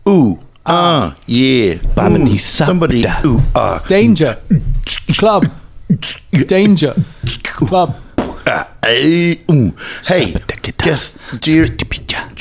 ooh, yeah. Ooh, Somebody, ooh, Danger. Club. Danger. Club. Hey, guess, do you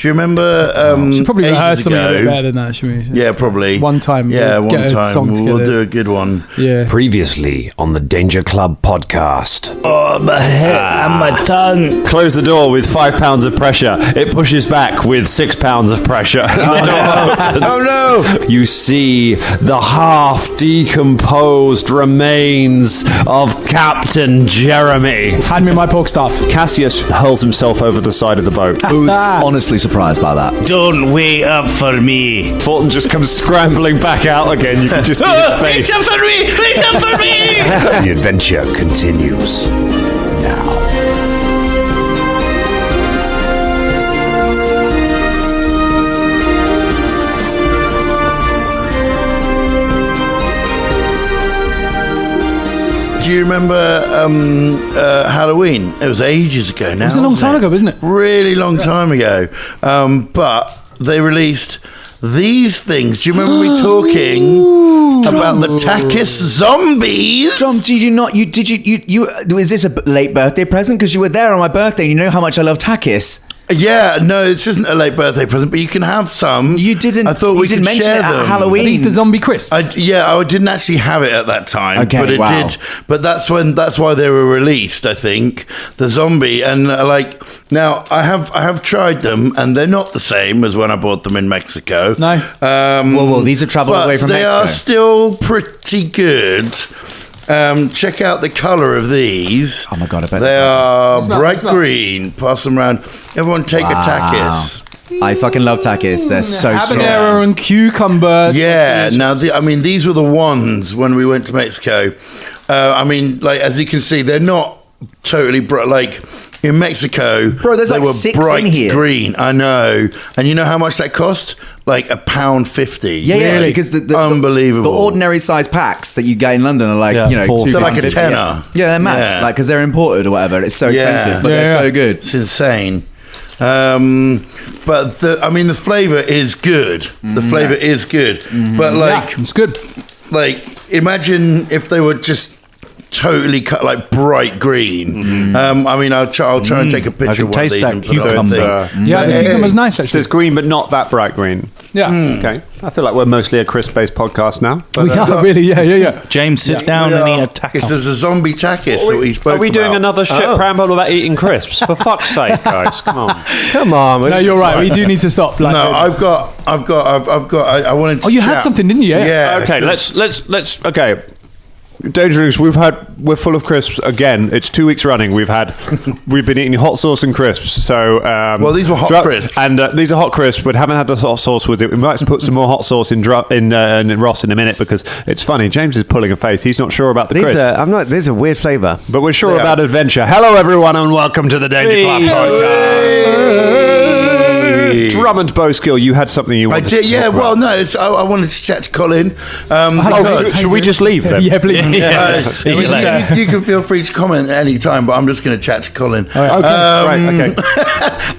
remember Should probably ages rehearse something a ago? bit better than that, should we? Yeah, probably. One time. Yeah, we'll one get a time. song We'll together. do a good one. Yeah. Previously on the Danger Club podcast. Oh, my head and my tongue. Close the door with 5 pounds of pressure. It pushes back with 6 pounds of pressure. Oh no! You see the half-decomposed remains of Captain Jeremy. Hand me my pork staff. Cassius hurls himself over the side of the boat. Who's honestly surprised by that? Don't wait up for me. Folton just comes scrambling back out again. You can just see his face. Wait up for me! Wait up for me! The adventure continues now. Do you remember Halloween? It was ages ago now. It was a long time ago, wasn't it? Really long time ago. But they released these things. Do you remember me talking about the Takis zombies? Dom, did you was this a late birthday present? Because you were there on my birthday and you know how much I love Takis. Yeah, no, this isn't a late birthday present, but you can have some. You didn't. I thought you we didn't could mention share it at them. Halloween. Are these the zombie crisps? I didn't actually have it at that time, Okay, but it wow. did. But that's why they were released. I think the zombie and now I have tried them and they're not the same as when I bought them in Mexico. No. Well, these are traveled but away from they Mexico. are still pretty good. Check out the colour of these. Oh my God, I bet they are Smell, bright smell. green. Pass them around. Everyone take a Takis. I fucking love Takis. They're so strong. Habanero and cucumber. Yeah, now these were the ones when we went to Mexico. As you can see, they're not totally in Mexico. Bro, there's they like were 6 bright in here. green. I know, and you know how much that cost? Like £1.50. Yeah, because the unbelievable. The ordinary size packs that you get in London are like, Yeah, $2.50. They're like a tenner. Yeah, they're mad. Yeah. Like, because they're imported or whatever. It's so expensive, but Yeah, they're yeah. so good. It's insane. But the flavour is good. The flavour is good. But It's good. imagine if they were just totally cut like bright green. I'll try and take a picture of one of taste these that and put it on the cucumber. thing. Yeah, the cucumber's nice So actually. it's green, but not that bright green. Yeah. Okay. I feel like we're mostly a crisp-based podcast now. But, We are really, yeah. James, sit down and eat a taco. There's a zombie Takis that we spoke Are we doing about. another shit preamble about eating crisps? For fuck's sake, guys, come on. Come on. No, you're right. We do need to stop. No, I've got. I wanted to. Oh, you had chat. something, didn't you? Yeah. Okay, let's. Okay, Dangerous. We're full of crisps again. It's 2 weeks running. We've been eating hot sauce and crisps. So well, these were hot crisps, and these are hot crisps. But haven't had the hot sauce with it. We might put some more hot sauce in Ross in a minute because it's funny. James is pulling a face. He's not sure about the crisps. There's a weird flavour. But we're sure They about are. adventure. Hello, everyone, and welcome to the Danger Club podcast. Drum and bow skill. You had something you wanted. I did. to Yeah. talk Well, about. no. I wanted to chat to Colin. Should we just leave then? Yeah, please. You can feel free to comment at any time, but I'm just going to chat to Colin. Right. Okay.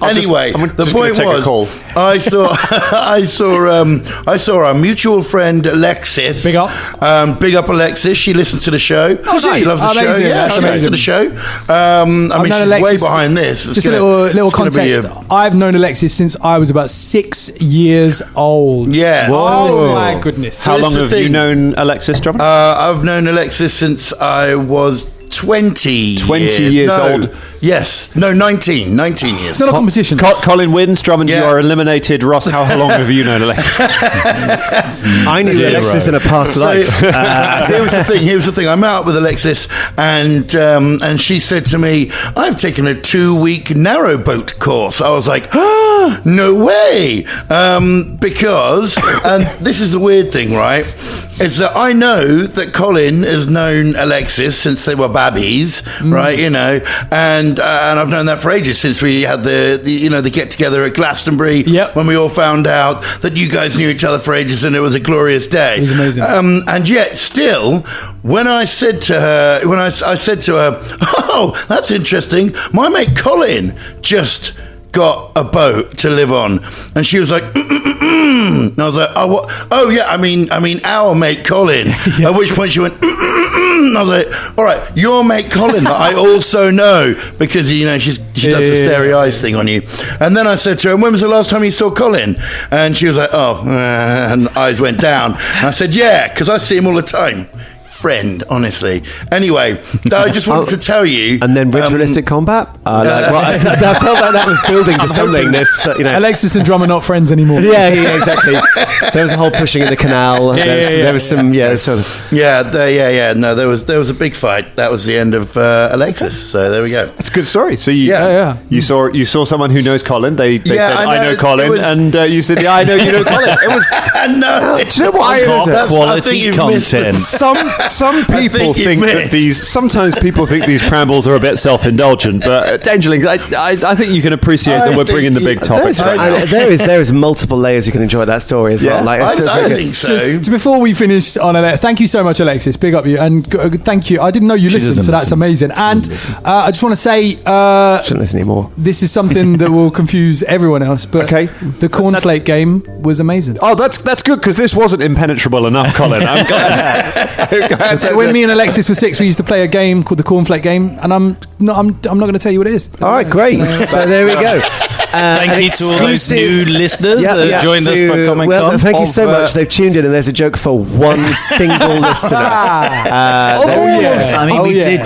Anyway, the point was, I saw our mutual friend Alexis. Big up. Big up, Alexis. She listens to the show. She loves the show. Amazing. Yeah, That's she listens to amazing. the show. She's Alexis, way behind this. Just a little context. I've known Alexis since I was about 6 years old. Yeah. Oh my goodness. How this long is the have you thing. known Alexis Drummond? I've known Alexis since I was 20 years old. Yes. No, 19 years. It's not a competition. Colin wins. Drummond, Yeah. you are eliminated. Ross, how long have you known Alexis? I knew Alexis in a past life. Here's the thing. I met up with Alexis, and she said to me, "I've taken a 2-week narrowboat course." I was like, "Oh, no way!" Because, and this is the weird thing, right? Is that I know that Colin has known Alexis since they were babbies, right? You know, and I've known that for ages, since we had the get together at Glastonbury. Yep. When we all found out that you guys knew each other for ages, and it was a glorious day. It was amazing. And yet, still, when I said to her, "Oh, that's interesting. My mate Colin just got a boat to live on," and she was like, I I was like, oh, what? Oh, yeah, I mean, our mate Colin. At which point she went, and I was like, all right, your mate Colin that I also know, because, she does the starry eyes thing on you. And then I said to her, when was the last time you saw Colin? And she was like, and eyes went down. And I said, yeah, because I see him all the time. Friend, honestly. Anyway, I just wanted to tell you. And then ritualistic combat? I felt like that was building to something. Alexis and Drum are not friends anymore. Yeah, exactly. There was a whole pushing in the canal. There was some, sort of. No, there was a big fight. That was the end of Alexis. So there we go. It's a good story. So you saw someone who knows Colin. They said, I know Colin, and you said, yeah, I know you know Colin. It was no. Do you know what? Quality content. Some people think that sometimes people think these preambles are a bit self-indulgent, but Dangerlings, I think you can appreciate that we're bringing the big topics right now. There is multiple layers you can enjoy that story as well. I think so. Just before we finish on thank you so much, Alexis. Big up you, and thank you. I didn't know you listened, so that's amazing. And I just want to say, shouldn't listen anymore. This is something that will confuse everyone else, but the cornflake game was amazing. Oh, that's good, because this wasn't impenetrable enough, Colin. I'm glad. So when me and Alexis were 6, we used to play a game called the cornflake game, and I'm not going to tell you what it is. All right, great. So there we go. Thank you to all those new listeners that joined us for Comic Con. Well, thank you so much. They've tuned in, and there's a joke for one single listener. I mean,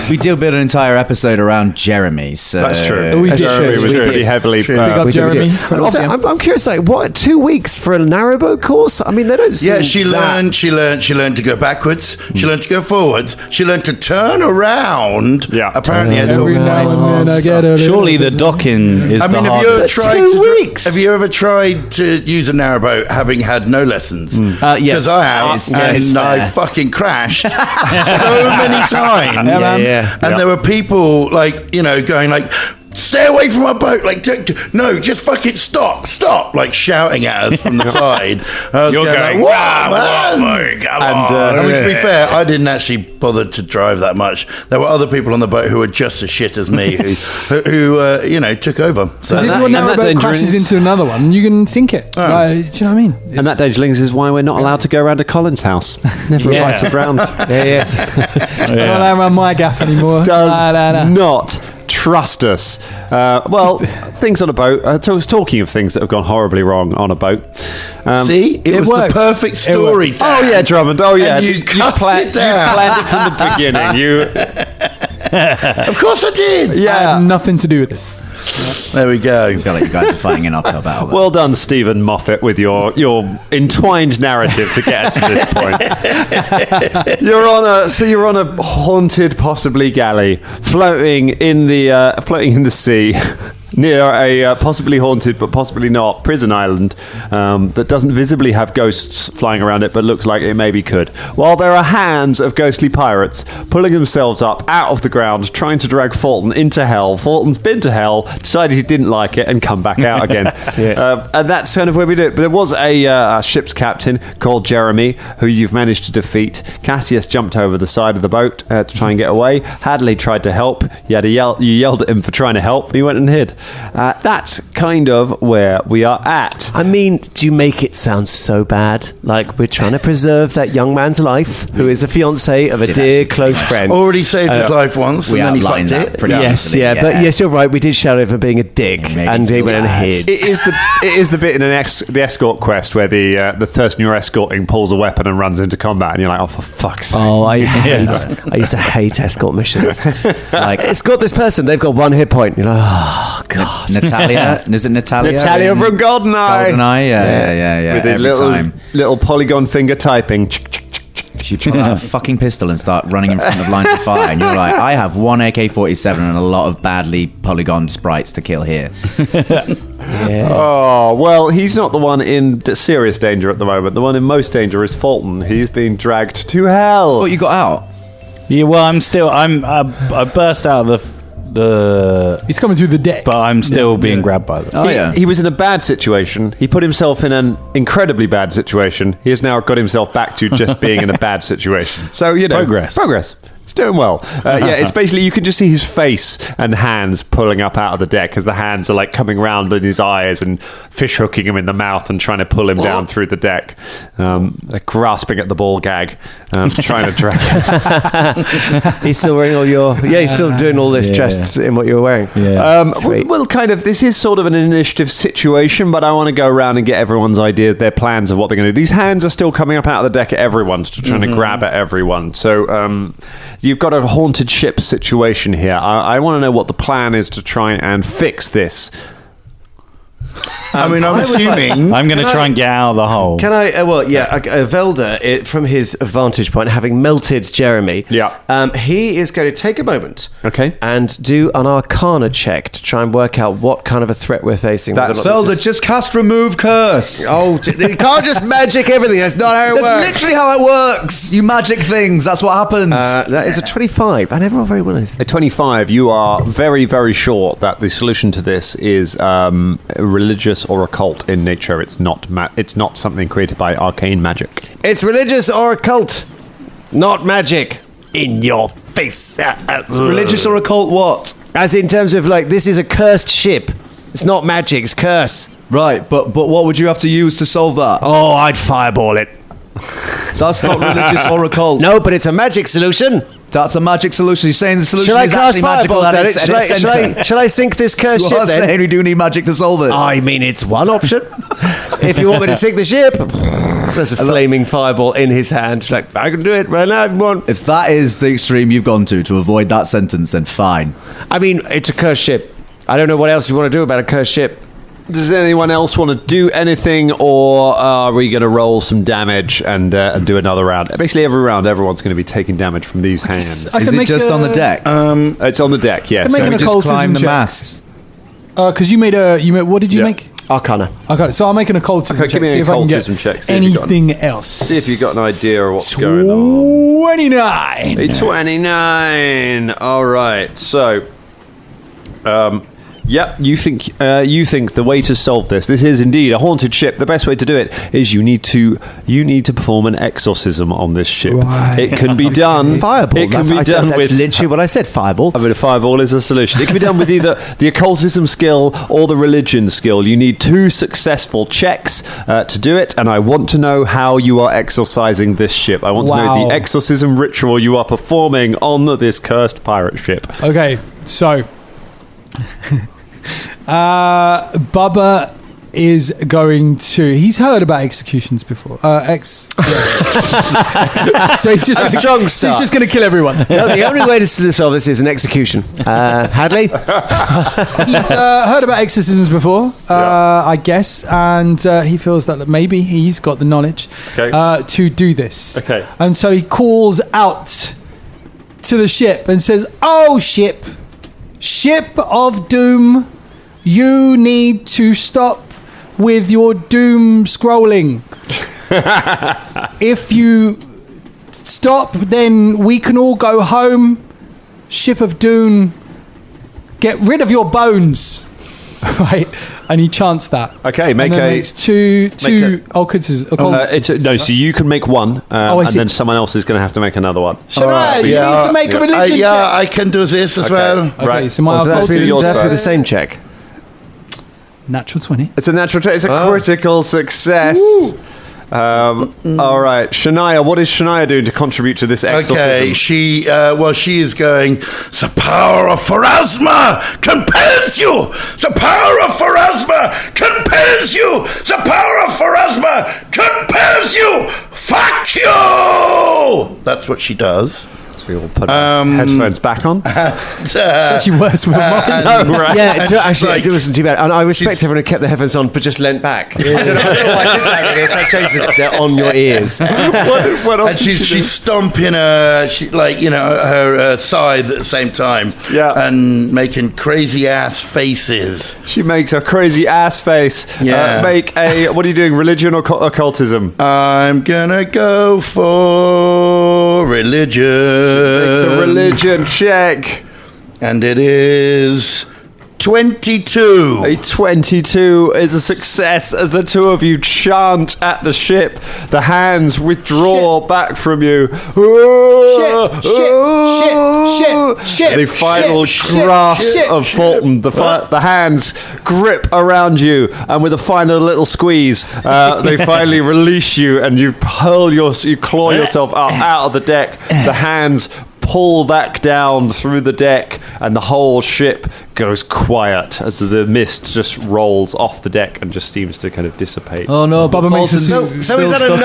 we did build an entire episode around Jeremy. So that's true. We did. Jeremy was really heavily. Big up Jeremy. Also, I'm curious, what, 2 weeks for a narrowboat course? I mean, they don't seem she learned to go backwards. She learned to go forwards. She learned to turn around. Yeah. Apparently, every now and then I get a surely the docking is the hardest. Have you ever tried to use a narrowboat having had no lessons? Yes. Because I have, and I fucking crashed so many times. And there were people going like, stay away from our boat, no, just fucking stop, like shouting at us from the side. I was going, wow, man. And to be fair, I didn't actually bother to drive that much. There were other people on the boat who were just as shit as me who took over. So if your narrowboat crashes into another one, you can sink it. Do you know what I mean? And that, Dangerlings, is why we're not allowed to go around to Colin's house. Never invited round. Not allowed around my gaff anymore. Does not trust us. Things on a boat. I was talking of things that have gone horribly wrong on a boat. See, it was works. the perfect story. Oh yeah, Drummond. Oh yeah, and you planned it from the beginning. Of course I did. I had nothing to do with this. There we go. I feel like you guys are fighting an uphill battle. Well done, Stephen Moffat, with your entwined narrative to get us to this point. You're on a haunted, possibly galley, floating in the sea. Near a possibly haunted but possibly not prison island that doesn't visibly have ghosts flying around it but looks like it maybe could. While there are hands of ghostly pirates pulling themselves up out of the ground, trying to drag Folton into hell. Folton's been to hell, decided he didn't like it and come back out again. And that's kind of where we do it. But there was a ship's captain called Jeremy who you've managed to defeat. Cassius jumped over the side of the boat to try and get away. Hadley tried to help. You yelled at him for trying to help. He went and hid. That's kind of where we are at. I mean, do you make it sound so bad? Like we're trying to preserve that young man's life, who is the fiance of a dear close friend. Already saved his life once, and then he fucked it. But yes, you're right. We did shout over being a dick, and he went and hid. It is the bit in the escort quest where the person you're escorting pulls a weapon and runs into combat, and you're like, oh, for fuck's sake. Oh, I used to hate escort missions. Like, escort this person, they've got 1 hit point. You're like, oh god. Natalia, is it Natalia? Natalia from GoldenEye. GoldenEye, yeah. With a little polygon finger typing. You pull out a fucking pistol and start running in front of lines of fire, and you're like, I have 1 AK-47 and a lot of badly polygon sprites to kill here. Oh, well, he's not the one in serious danger at the moment. The one in most danger is Folton. He's being dragged to hell. I thought you got out. Yeah, well, I burst out of he's coming through the deck, but I'm still being grabbed by them. He was in a bad situation. He put himself in an incredibly bad situation. He has now got himself back to just being in a bad situation. So, progress. It's doing well. It's basically, you can just see his face and hands pulling up out of the deck as the hands are like coming round in his eyes and fish hooking him in the mouth and trying to pull him down through the deck. They're grasping at the ball gag, trying to drag him. He's still wearing all your... Yeah, he's still doing all this dressed in what you're wearing. Well, kind of, this is sort of an initiative situation, but I want to go around and get everyone's ideas, their plans of what they're going to do. These hands are still coming up out of the deck at everyone, trying to grab at everyone. So you've got a haunted ship situation here. I want to know what the plan is to try and fix this. I mean, I'm assuming... I'm going to try and get out of the hole. Can I... Velda, from his vantage point, having melted Jeremy, he is going to take a moment and do an Arcana check to try and work out what kind of a threat we're facing. Velda, just cast Remove Curse. Oh, you can't just magic everything. That's not how it works. That's literally how it works. You magic things. That's what happens. That is a 25. I never roll very well. At 25, you are very, very sure that the solution to this is religious or occult in nature. It's not something created by arcane magic. It's religious or occult, not magic. In your face. Religious or occult what? As in terms of, like, this is a cursed ship. It's not magic, it's curse. Right, but what would you have to use to solve that? Oh, I'd fireball it. That's not religious or occult. No, but it's a magic solution. That's a magic solution. You're saying the solution is actually magical. Shall I sink this cursed ship then? Saying we do need magic to solve it. I mean, it's one option. If you want me to sink the ship, there's a flaming fireball in his hand. Like, I can do it right now if you want. If that is the extreme you've gone to avoid that sentence, then fine. I mean, it's a cursed ship. I don't know what else you want to do about a cursed ship. Does anyone else want to do anything, or are we going to roll some damage and do another round? Basically, every round, everyone's going to be taking damage from these hands. Is it just on the deck? It's on the deck, yes. So we just climb the mast. Because you made what did you make? Arcana. Okay, so I'll make an occultism check. Give me an occultism check. Anything else? See if you've got an idea of what's going on. 29. 29. All right. So, yep, you think the way to solve this is indeed a haunted ship. The best way to do it is you need to perform an exorcism on this ship. Right. It can be done. Fireball. It can be done with literally what I said. Fireball. I mean, a fireball is a solution. It can be done with either the occultism skill or the religion skill. You need 2 successful checks to do it, and I want to know how you are exorcising this ship. I want to know the exorcism ritual you are performing on this cursed pirate ship. Okay, so Bubba is going to... He's heard about executions before. So he's just going to kill everyone. No, the only way to solve this is an execution. Hadley? He's heard about exorcisms before, I guess, and he feels that maybe he's got the knowledge to do this. Okay. And so he calls out to the ship and says, "Oh, ship of doom, you need to stop with your doom scrolling. If you stop, then we can all go home. Ship of doom, get rid of your bones." Right, and he chants that. Okay, makes two occultism. So you can make one, and then someone else is going to have to make another one. Shania, you need to make a religion check. I can do this as well. Okay, so my occultism do the same check. Natural 20. It's a natural check. It's a critical success. All right, Shania, what is Shania doing to contribute to this exorcism? Okay, she is going, "The power of Pharasma compels you! The power of Pharasma compels you! The power of Pharasma compels you! Fuck you!" That's what she does. We all put our headphones back on. It's actually worse with mine. It wasn't too bad. And I respect everyone who kept their headphones on but just leant back. I don't know why I did that with this. I changed it. They're on your ears. What else? And she's stomping her side at the same time. Yeah. And making crazy ass faces. She makes a crazy ass face. Yeah. What are you doing? Religion or occultism? I'm gonna go for religion. Makes a religion check. And it is 22. A 22 is a success as the two of you chant at the ship. The hands withdraw back from you. Shit. The final grasp of Folton. The hands grip around you, and with a final little squeeze, they finally release you, and you claw yourself up out of the deck. The hands pull back down through the deck, and the whole ship goes quiet as the mist just rolls off the deck and just seems to kind of dissipate. Oh no, Bubba makes a Fulton's so is that a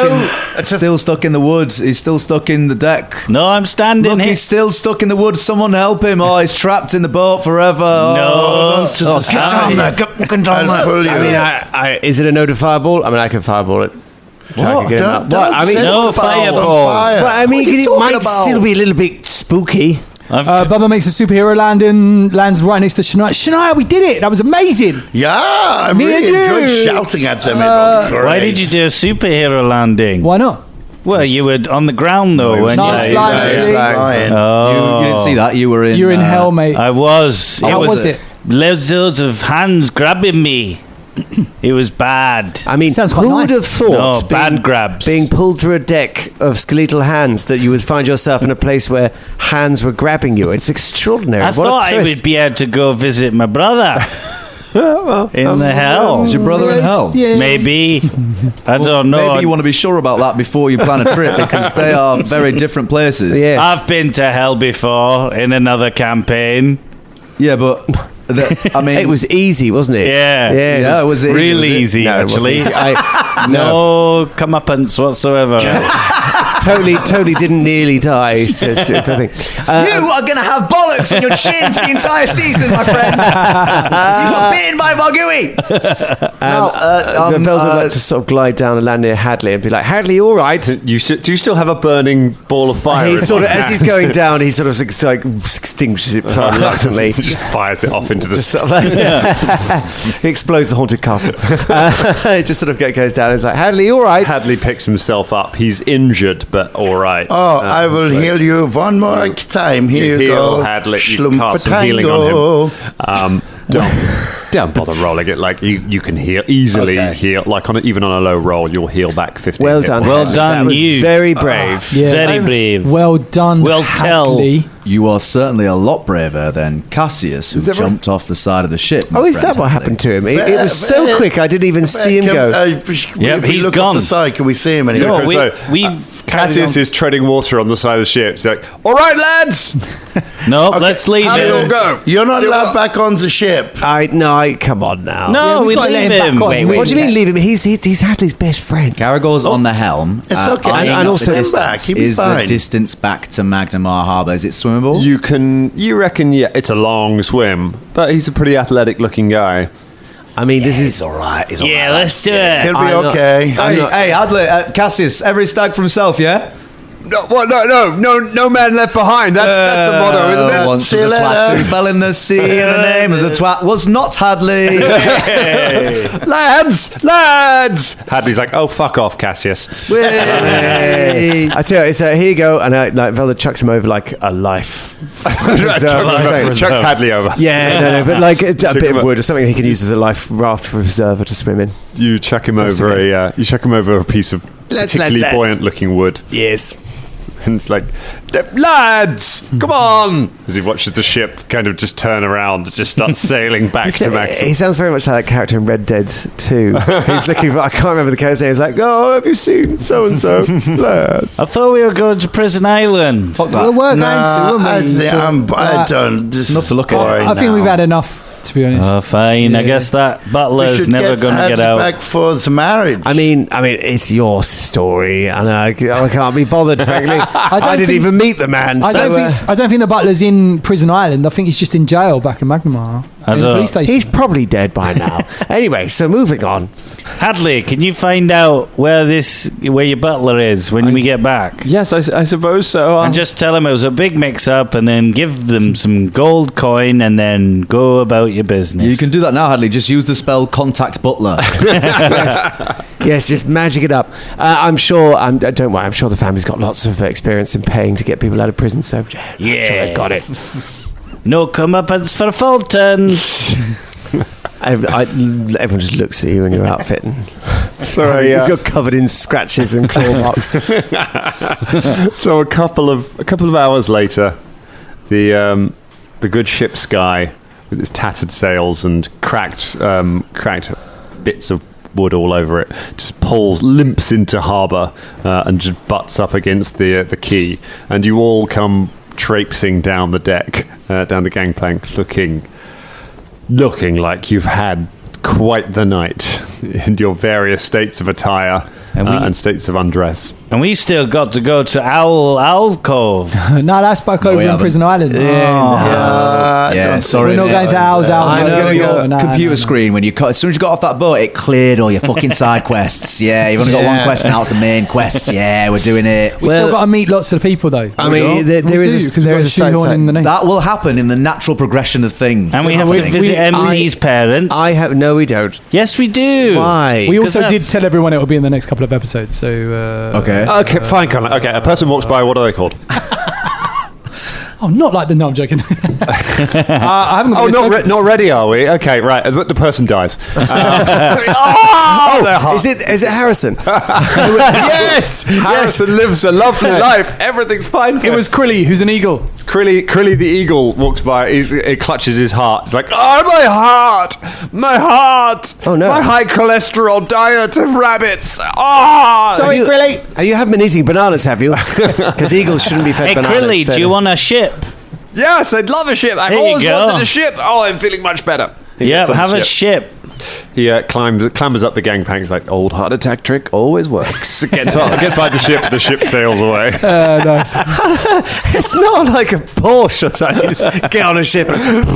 no? Still stuck in the woods. He's still stuck in the deck. No, I'm standing Look, here. he's still stuck in the woods. Someone help him. Oh, he's trapped in the boat forever. No. Get down there. Get down there. I mean, is it a no to fireball? I mean, I can fireball it. What? I mean, no fireball. But I mean, it might still be a little bit spooky. Bubba makes a superhero lands right next to Shania. Shania, we did it! That was amazing! Yeah, I Me really and you. enjoyed shouting at him. It was great. Why did you do a superhero landing? Why not? Well, you were on the ground though. When No, I was flying, actually. You didn't see that. You were in. You're in hell, mate. I was. How was it? Loads of hands grabbing me. It was bad. I mean, Sounds quite who would nice. have thought No, bad grabs. being pulled through a deck of skeletal hands that you would find yourself in a place where hands were grabbing you? It's extraordinary. I What thought a I twist. would be able to go visit my brother in the hell. Is your brother in hell? Yeah. Maybe. I don't know. Maybe you want to be sure about that before you plan a trip, because they are very different places. Yes. I've been to hell before in another campaign. Yeah, but I mean, It was easy, wasn't it? Yeah. Yes. Yeah, it was easy, Real was it? easy, No, it wasn't actually. easy. No comeuppance whatsoever. totally didn't nearly die. To thing. you are going to have bollocks on your chin for the entire season, my friend. You got bitten by Bargui. Velda would like to sort of glide down and land near Hadley and be like, Hadley, all right? Do you still have a burning ball of fire? He's sort of, as he's going down, he sort of like extinguishes it reluctantly. Just fires it off into the Just sort of like, he explodes the haunted castle. It just sort of goes down. It's like, Hadley, all right? Hadley picks himself up. He's injured, but all right. Oh, I will heal you one more time. Here you heal go. Hadley. You cast some healing on him. Don't bother rolling it. Like you can easily heal. Like even on a low roll, you'll heal back 15. Well done. Well Hadley. done, That was you. very brave. Very brave. Well done, Well tell. Hadley. You are certainly a lot braver than Cassius, who jumped off the side of the ship. Oh, is that what happened to him? It was so quick, I didn't even see him go. If we he's look gone. off the side, can we see him anywhere? No, So, we've Cassius is treading water on the side of the ship. He's like, all right, lads. No, let's leave How do you all him. go? You're not allowed back on the ship. Come on now. No, Yeah, we gotta leave let him him. back on. Wait, what do you mean leave him? He's Hadley's best friend. Caragor's on the helm. It's okay. eyeing And up also the him distance. back. He'll be Is the fine. distance back to Magnimar Harbour? Is it swimmable? You reckon? Yeah, it's a long swim, but he's a pretty athletic-looking guy. I mean, this is... all right. It's Yeah, let's do it. He'll be I'm not- okay. Hey, Hadley, Cassius, every stag for himself, yeah? No man left behind. That's the motto, isn't it? Once See was you a twat later. who fell in the sea, and the name was a twat was not Hadley. lads. Hadley's like, oh, fuck off, Cassius. Way. I tell you, here you go, and Velda chucks him over like a life. Chucks Hadley over. Yeah, no, but like a bit him of up. wood or something he can use as a life raft for preserver to swim in. You chuck him over a piece of particularly buoyant-looking wood. Yes. And it's like, lads, come on! As he watches the ship kind of just turn around and just start sailing back to He Macleod. sounds very much like that character in Red Dead 2. He's looking for, I can't remember the character's name. He's like, oh, have you seen so-and-so? Lads. I thought we were going to Prison Island. We're going to, I don't. This Enough to look at. I think we've had enough, to be honest. Oh, fine. I Yeah. guess that butler's never going to get out. back for the marriage. I mean, it's your story, and I can't be bothered, frankly. I didn't think- even meet the man. I don't think the butler's in Prison Island. I think he's just in jail back in Magnimar. I In the don't- police station. He's probably dead by now. Anyway, so moving on. Hadley, can you find out where your butler is when we get back? Yes, I suppose so. And just tell him it was a big mix-up, and then give them some gold coin, and then go about your business. You can do that now, Hadley. Just use the spell Contact Butler. Yes, just magic it up. I'm sure. Don't worry. I'm sure the family's got lots of experience in paying to get people out of prison. So yeah, I'm sure they've got it. No comeuppance for Folton. Everyone just looks at you in your outfit. Sorry, you're covered in scratches and claw marks. So a couple of hours later, the good ship Sky, with its tattered sails and cracked bits of wood all over it, just limps into harbour and just butts up against the quay, and you all come traipsing down the deck, down the gangplank, looking like you've had quite the night in your various states of attire and states of undress. And we still got to go to Owl Cove. No, that's back over in Prison Island. Sorry. We're not going to Owl's Owl. I know your computer screen, when as soon as you got off that boat, it cleared all your fucking side quests. Yeah, you've only got one quest now, it's the main quest. Yeah, we're doing it. We've still got to meet lots of the people, though. I mean, there is a shoehorn in the name. That will happen in the natural progression of things. And we have to visit MC's parents. No, we don't. Yes, we do. Why? We also did tell everyone it will be in the next couple of episodes. So Okay, fine, Conor. Okay, a person walks by. What are they called? Oh, not like the... No, I'm joking. I haven't got not ready, are we? Okay, right. The person dies. They're hot. Is it Harrison? Yes! Harrison lives a lovely life. Everything's fine for It was Crilly, who's an eagle. Crilly the eagle walks by. He clutches his heart. He's like, oh, my heart! Oh, no. My high cholesterol diet of rabbits! Oh! Sorry, Crilly. You haven't been eating bananas, have you? Because eagles shouldn't be fed Hey, bananas. Crilly, do you want a ship? Yes, I'd love a ship. I've There you always go. wanted a ship. Oh, I'm feeling much better. Yeah, have a ship. He clambers up the gangplank. He's like, old heart attack trick always works. Gets by the ship sails away. Nice. It's not like a Porsche or something. You just get on a ship and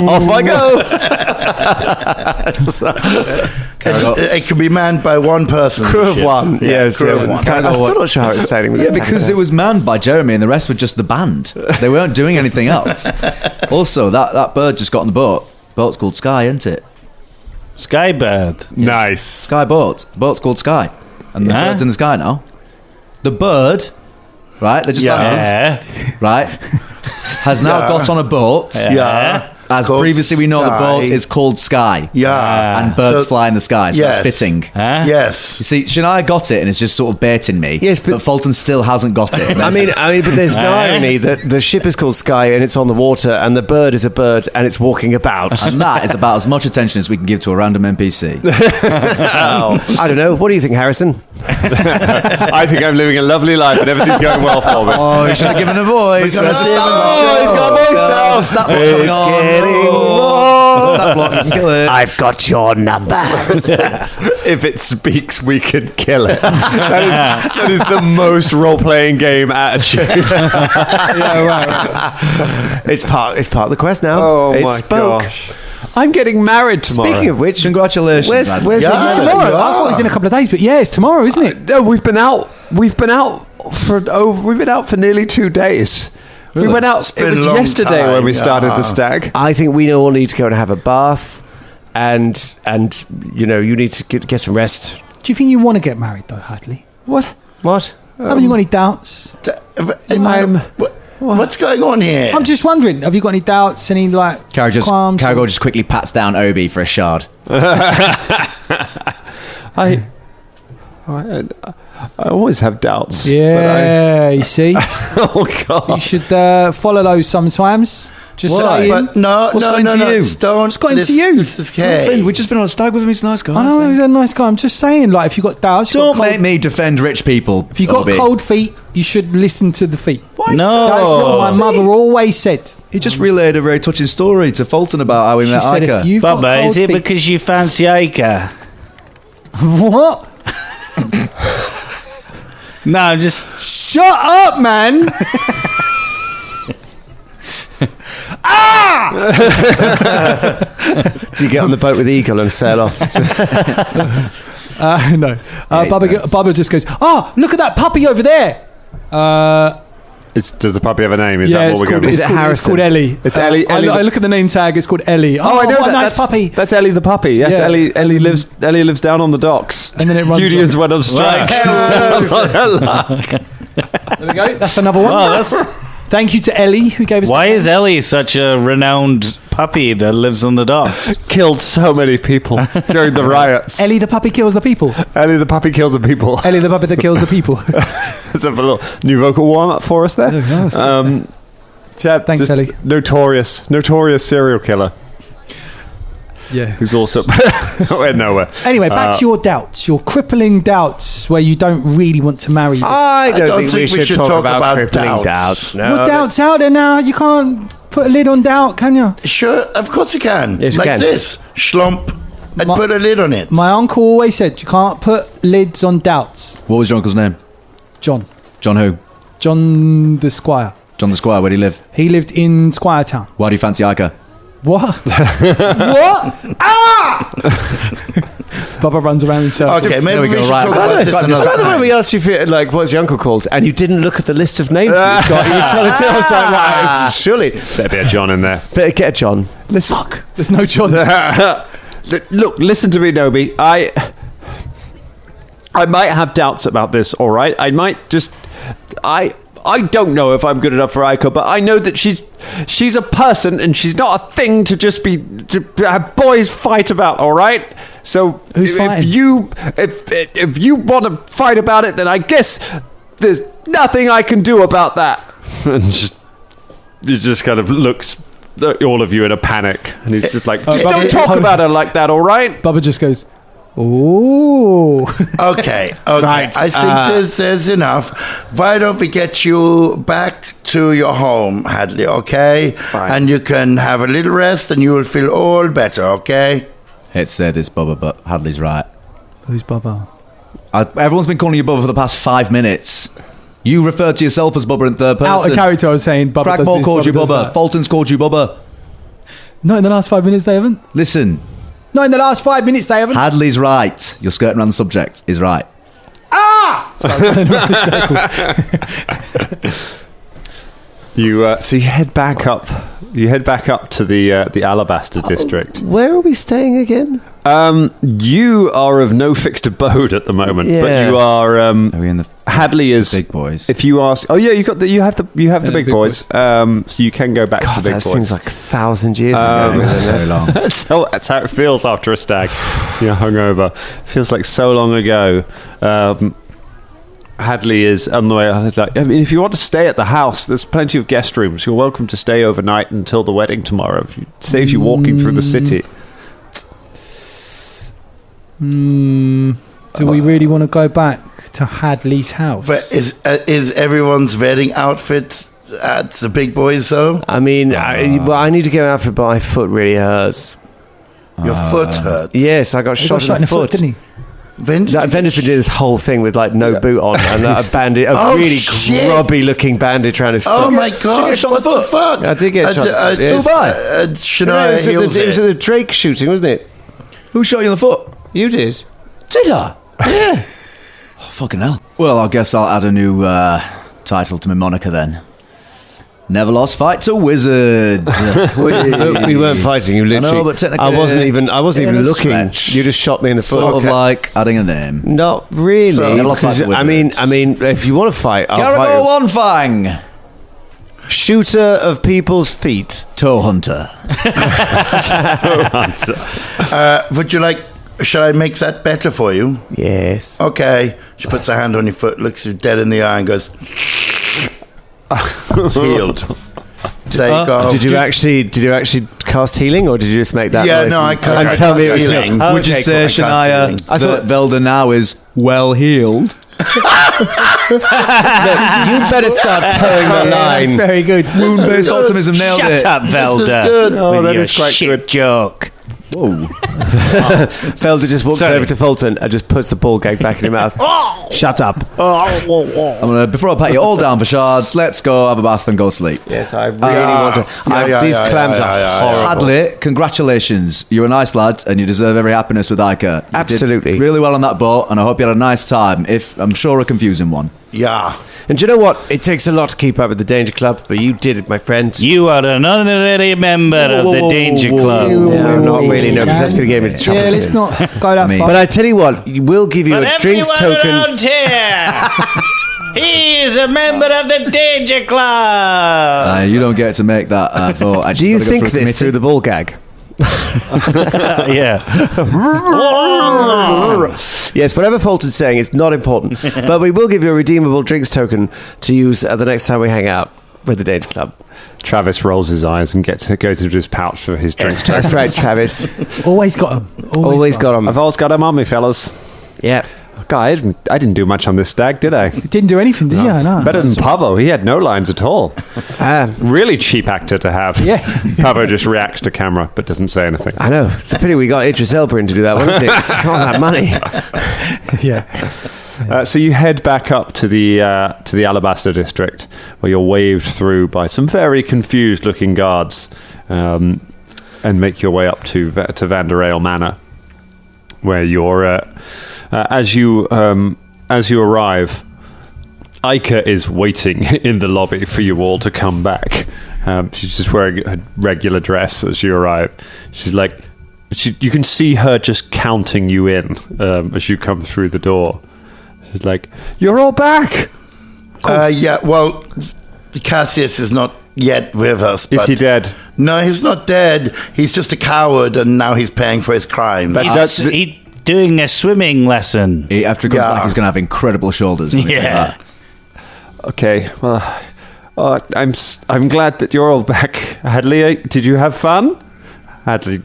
off I go. It can be manned by one person. Crew of one. Yes. Crew of one. I'm still not sure how it's sailing with Yeah, because it was manned by Jeremy and the rest were just the band. They weren't doing anything else. Also, that bird just got on the boat. Boat's called Sky, isn't it? Skybird. Nice. Sky boat. The boat's called Sky. And the bird's in the sky now. The bird, right? They just landed, right? Has now got on a boat. Yeah. As Called previously we know the Sky. boat is called Sky. Yeah. And birds So- fly in the sky, so Yes. it's fitting. Yes. You see, Shania got it and it's just sort of baiting me. Yes, but Fulton still hasn't got it. I mean, but there's no irony that the ship is called Sky and it's on the water, and the bird is a bird and it's walking about. And that is about as much attention as we can give to a random NPC. I don't know. What do you think, Harrison? I think I'm living a lovely life and everything's going well for me. Oh, you should have given a voice. We're gonna see him. He's got a voice now. Stop blocking It's on. getting Stop blocking. Kill it. I've got your number. If it speaks, we can kill it. That is the most role-playing game attitude. It's part of the quest now. Oh it my spoke. gosh. I'm getting married tomorrow. Speaking of which, Congratulations. where's man. where's Yeah. Is it tomorrow? I thought it was in a couple of days, but yeah, it's tomorrow, isn't it? No, we've been out for nearly 2 days. We went out. been It was a long yesterday time, when we started yeah. the stag. I think we all need to go and have a bath, and you need to get some rest. Do you think you want to get married, though, Hadley? What? Haven't you got any doubts? What's going on here? I'm just wondering, have you got any doubts, any, like, qualms? Cargo just quickly pats down Obi for a shard. I always have doubts. Yeah, you see? Oh God! You should follow those sometimes. Just saying. But no. What's got into you? Don't. What's got into you? This is okay. We've just been on a stag with him. He's a nice guy. I know he's a nice guy. I'm just saying, like, if you've got doubts, Don't make me defend rich people. if you've got Obi. cold feet, you should listen to the feet. No. That's what my mother always said. He just relayed a very touching story to Fulton about how we She met said, Ica. if you've got Bubba, cold is it feet... because you fancy Ica? What? No, just... Shut up, man! Do you get on the boat with the eagle and sail off? No. Bubba just goes, oh, look at that puppy over there. Does the puppy have a name? Is Yeah, that it's what we're called, going it's, to called, it's called Ellie. It's Ellie. I look at the name tag. It's called Ellie. Oh, I know what that. a nice puppy. That's Ellie the puppy. Yes, Yeah. Ellie lives down on the docks. And then it runs Unions off. went on strike. There we go. That's another one. Oh, Thank you to Ellie who gave us. Why is Ellie such a renowned puppy that lives on the docks? Killed so many people during the riots. Ellie the puppy kills the people. Ellie the puppy kills the people. Ellie the puppy that kills the people. Let's have a little new vocal warm up for us there. Thanks, Ellie. Notorious serial killer. Yeah. Who's also went nowhere. Anyway, back to your doubts, your crippling doubts where you don't really want to marry. I don't think we should talk about crippling doubts. No, well, doubt's out there now. You can't put a lid on doubt, can you? Sure, of course you can. Yes, you like can. this. Schlump. And put a lid on it. My uncle always said you can't put lids on doubts. What was your uncle's name? John. John who? John the Squire. John the Squire. Where did he live? He lived in Squire Town. Why do you fancy Ica? What? What? Ah! Bubba runs around in circles. Okay, maybe we should right. talk about this another By the way, time. we asked you for, like, what's your uncle called, and you didn't look at the list of names that you've got. You were trying to tell us, like, right, surely. Better be a John in there. Better get a John. Listen, fuck. There's no John. Look, listen to me, Nobi. I might have doubts about this, all right? I might just... I don't know if I'm good enough for Aiko, but I know that she's a person and she's not a thing to just be to have boys fight about. All right, so Who's fighting? if you want to fight about it, then I guess there's nothing I can do about that. And he just kind of looks at all of you in a panic, and he's just like, just don't talk about her like that. All right, Bubba just goes, ooh. Okay. Right, I think there's enough. Why don't we get you back to your home, Hadley, okay? Fine. And you can have a little rest and you will feel all better, okay? Hate to say this, Bubba, but Hadley's right. Who's Bubba? Everyone's been calling you Bubba for the past 5 minutes. You referred to yourself as Bubba in third person. Out of character, I was saying Bubba does Crackmore this, called you does Bubba. that. Folton's called you Bubba. Not in the last 5 minutes, they haven't. Listen, Not in the last 5 minutes, they haven't. Hadley's right. You're skirting around the subject. Is right. Starts running around in circles. so you head back up. You head back up to the Alabaster district. Where are we staying again? You are of no fixed abode at the moment, but Yeah. you are. Are we in the Hadley is big boys? If you ask, oh yeah, you have the big boys. So you can go back to God, the big that boys. seems like 1,000 years ago. so long. That's how it feels after a stag. You're hungover. Feels like so long ago. Hadley is on the way. Like, I mean, if you want to stay at the house, there's plenty of guest rooms. You're welcome to stay overnight until the wedding tomorrow. It saves you walking through the city. Do we really want to go back to Hadley's house? But is everyone's wedding outfit at the big boys, though? I mean, I need to get an outfit, but my foot really hurts. Your foot hurts. Yes, I got He shot got in the foot. didn't he? When did you- Vender's been doing this whole thing with like no boot on and a bandage, a Oh, really shit. grubby looking bandage around his foot. Oh my God! What the fuck? I did get shot. Yes. Shania it heals was at the Drake shooting, wasn't it? Who shot you in the foot? You did. Did I? Yeah. Oh, fucking hell. Well, I guess I'll add a new title to my moniker then. Never lost fight to wizard. We weren't fighting. You literally. I know, but technically, I wasn't even in a looking. stretch. You just shot me in the foot. Sort of like adding a name. Not really. So, never lost fight to I mean, wizards. if you want to fight, I'll Garagor fight. One Fang. Shooter of people's feet. Toe Hunter. Would you like? Shall I make that better for you? Yes. Okay. She puts her hand on your foot, looks you dead in the eye, and goes, "It's healed." There you go. Did you actually cast healing, or did you just make that Yeah, noise? no, I cast And tell me it was healing. healing. Would you Okay, say, cool. Shania, that Velda now is well healed? You better start towing the line. That's very good. Moon-based optimism nailed Shut it. up, Velda. This is good. Oh, that that is is quite shit good. joke. Whoa. Felder just walks over to Folton and just puts the ball gag back in your mouth. Shut up. I'm gonna, before I pat you all down for shards, let's go have a bath and go sleep. Yes, I really want to. These clams are horrible. Hadley, congratulations. You're a nice lad and you deserve every happiness with Ica. You Absolutely. did really well on that boat and I hope you had a nice time, if I'm sure a confusing one. Yeah. And do you know what? It takes a lot to keep up with the Danger Club, but you did it, my friend. You are an honorary member of the Danger Club. Yeah, I'm not really nervous. That's going to get me into trouble. Yeah, let's not go that far. But I tell you what, we'll give you But a drinks everyone token. around here, He is a member of the Danger Club. You don't get to make that vote. Do you think this through the ball gag? Yeah. Yes, whatever Folton's saying is not important, but we will give you a redeemable drinks token to use the next time we hang out with the Danger Club. Travis rolls his eyes and goes into his pouch for his drinks token. That's right, Travis. Always got them. Always got them. I've always got them on me, fellas. Yeah. God, I didn't do much on this stag, did I? Didn't do anything, did you? No. Better than Pavo. He had no lines at all. Really cheap actor to have. Yeah. Pavo just reacts to camera but doesn't say anything. I know. It's a pity we got Idris Elba in to do that, wasn't it? It's all that money. Yeah. So you head back up to the Alabaster district, where you're waved through by some very confused-looking guards, and make your way up to Vanderale Manor, where you're. As you arrive, Ica is waiting in the lobby for you all to come back. She's just wearing a regular dress as you arrive. She's like, you can see her just counting you in as you come through the door. She's like, "You're all back." Yeah. Well, Cassius is not yet with us. Is he dead? No, he's not dead. He's just a coward, and now he's paying for his crimes. He's doing a swimming lesson. After he comes back, he's going to have incredible shoulders. Yeah. Okay. Well, I'm glad that you're all back. Hadley, did you have fun? Hadley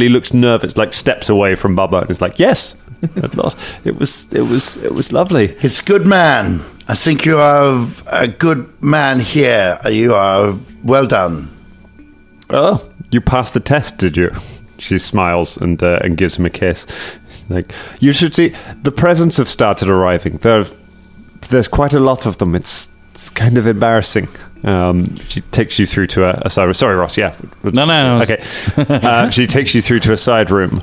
looks nervous, like steps away from Bubba, and is like, "Yes, it was lovely." He's a good man. I think you are a good man here. You are well done. Oh, you passed the test, did you? She smiles and gives him a kiss. Like, you should see, the presents have started arriving. There's quite a lot of them. It's kind of embarrassing. She takes you through to a side room. Sorry, Ross. Yeah. No. Okay. She takes you through to a side room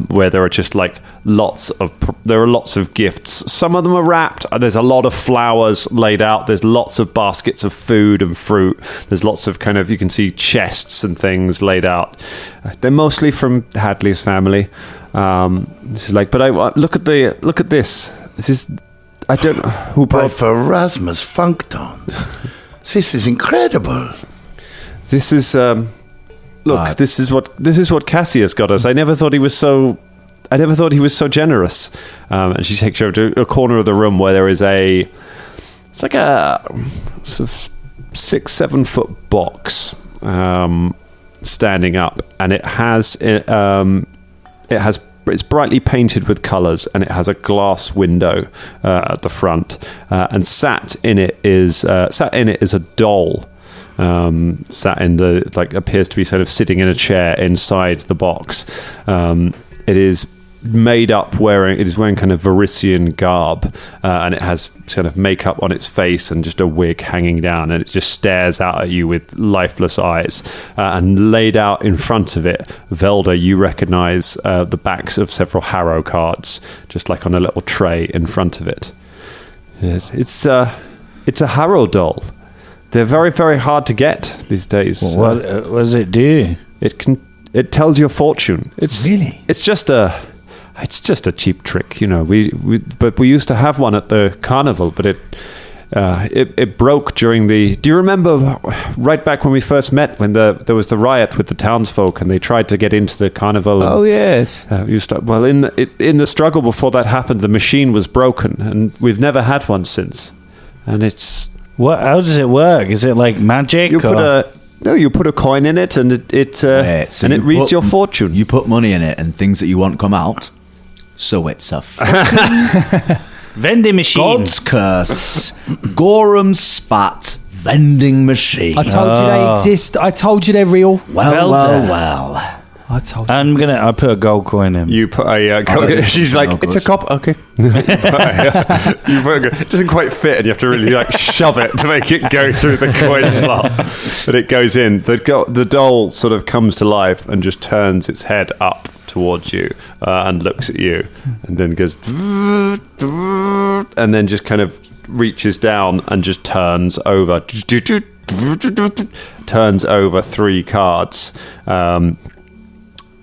where there are just like lots of gifts. Some of them are wrapped. There's a lot of flowers laid out. There's lots of baskets of food and fruit. There's lots of you can see chests and things laid out. They're mostly from Hadley's family. She's like, but look at this. This is. I don't know who brought for Erasmus Funktones. This is incredible. This is this is what Cassius got us. I never thought he was so generous. And she takes you over to a corner of the room where there is it's like a sort of 6-7 foot box standing up, and it's brightly painted with colours, and it has a glass window at the front. And sat in it is a doll. Appears to be sort of sitting in a chair inside the box. It is made up wearing kind of Varisian garb, and it has kind of makeup on its face and just a wig hanging down, and it just stares out at you with lifeless eyes. And laid out in front of it, Velda, you recognize the backs of several Harrow cards, just like on a little tray in front of it. Yes, it's a Harrow doll. They're very, very hard to get these days. What does it do? It tells your fortune. It's just a cheap trick, you know. But we used to have one at the carnival, but it broke during the. Do you remember right back when we first met, when there was the riot with the townsfolk and they tried to get into the carnival? Oh yes. In the struggle before that happened, the machine was broken, and we've never had one since. And it's what? How does it work? Is it like magic? You put a coin in it, and it reads your fortune. You put money in it, and things that you want come out. So it's a vending machine. God's curse. Gorham Spat vending machine. I told you they exist. I told you they're real. Well. I told you. I put a gold coin in. You put a gold. She's like, it's a cop. Okay. It doesn't quite fit, and you have to really shove it to make it go through the coin slot. But it goes in. The doll sort of comes to life and just turns its head up towards you and looks at you, and then goes and then just kind of reaches down and just turns over 3 cards.